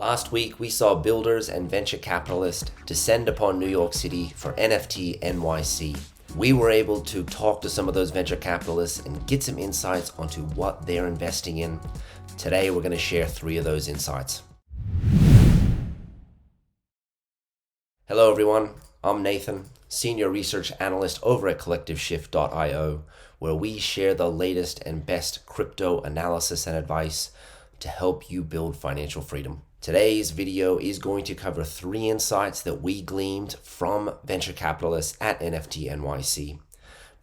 Last week, we saw builders and venture capitalists descend upon New York City for NFT NYC. We were able to talk to some of those venture capitalists and get some insights onto what they're investing in. Today, we're going to share 3 of those insights. Hello, everyone. I'm Nathan, Senior Research Analyst over at CollectiveShift.io, where we share the latest and best crypto analysis and advice to help you build financial freedom. Today's video is going to cover 3 insights that we gleaned from venture capitalists at NFT NYC.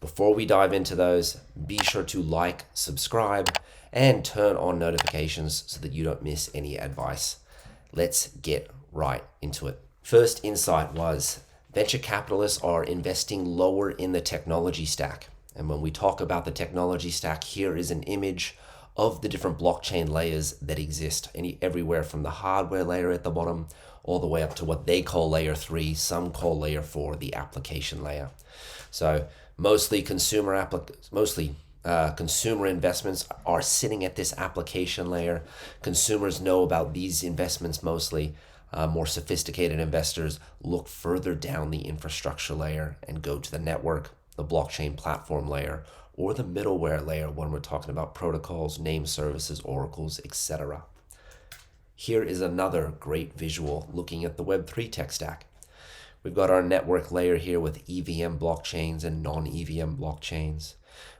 Before we dive into those, be sure to like, subscribe, and turn on notifications so that you don't miss any advice. Let's get right into it. First insight was venture capitalists are investing lower in the technology stack. And when we talk about the technology stack, here is an image of the different blockchain layers that exist, everywhere from the hardware layer at the bottom all the way up to what they call layer 3, some call layer 4, the application layer. So mostly consumer investments are sitting at this application layer. Consumers know about these investments mostly. More sophisticated investors look further down the infrastructure layer and go to the network, the blockchain platform layer, or the middleware layer when we're talking about protocols, name services, oracles, etc. Here is another great visual looking at the Web3 tech stack. We've got our network layer here with EVM blockchains and non-EVM blockchains.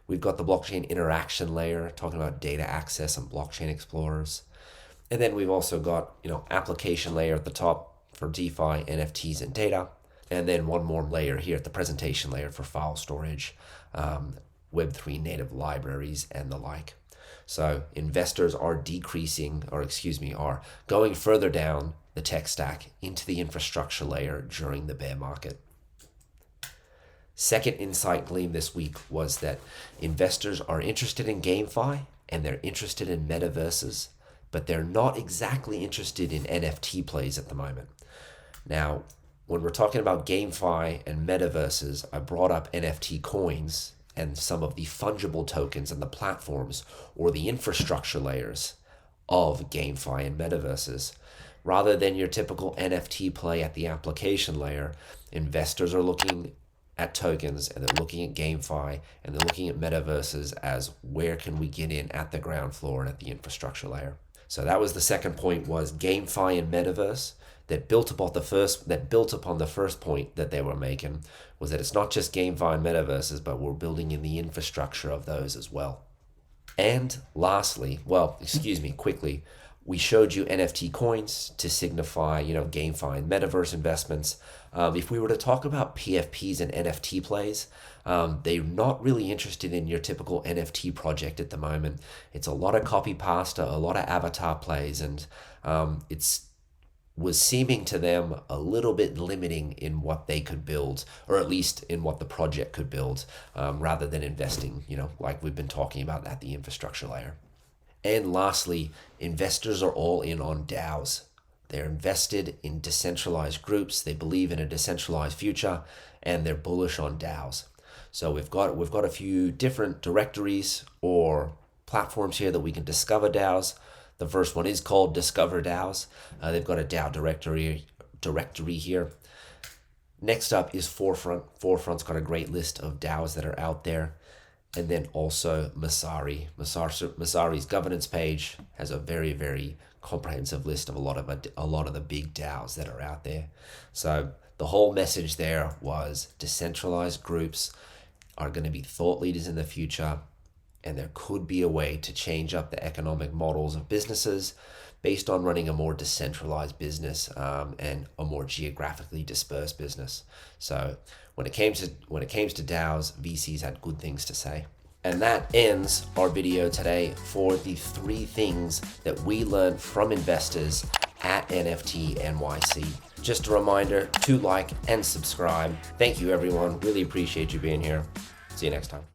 We've got the blockchain interaction layer talking about data access and blockchain explorers. And then we've also got, application layer at the top for DeFi, NFTs, and data. And then one more layer here at the presentation layer for file storage, Web3 native libraries, and the like. So investors are are going further down the tech stack into the infrastructure layer during the bear market. Second insight gleaned this week was that investors are interested in GameFi and they're interested in metaverses, but they're not exactly interested in NFT plays at the moment. Now, when we're talking about GameFi and metaverses, I brought up NFT coins and some of the fungible tokens and the platforms or the infrastructure layers of GameFi and metaverses. Rather than your typical NFT play at the application layer, investors are looking at tokens and they're looking at GameFi and they're looking at metaverses as where can we get in at the ground floor and at the infrastructure layer. So that was the second point, was GameFi and metaverse that built upon the first point that they were making, was that it's not just GameFi and metaverses, but we're building in the infrastructure of those as well. And lastly, quickly, we showed you NFT coins to signify, GameFi and metaverse investments. If we were to talk about PFPs and NFT plays, they're not really interested in your typical NFT project at the moment. It's a lot of copy pasta, a lot of avatar plays, and was seeming to them a little bit limiting in what they could build, or at least in what the project could build, rather than investing, like we've been talking about at the infrastructure layer. And lastly, investors are all in on DAOs. They're invested in decentralized groups. They believe in a decentralized future, and they're bullish on DAOs. So we've got a few different directories or platforms here that we can discover DAOs. The first one is called Discover DAOs. They've got a DAO directory here. Next up is Forefront. Forefront's got a great list of DAOs that are out there. And then also Messari. Messari's governance page has a very, very comprehensive list of a lot of the big DAOs that are out there. So the whole message there was decentralized groups are going to be thought leaders in the future, and there could be a way to change up the economic models of businesses based on running a more decentralized business and a more geographically dispersed business. So when it came to DAOs, VCs had good things to say. And that ends our video today for the 3 things that we learned from investors at NFT NYC. Just a reminder to like and subscribe. Thank you, everyone. Really appreciate you being here. See you next time.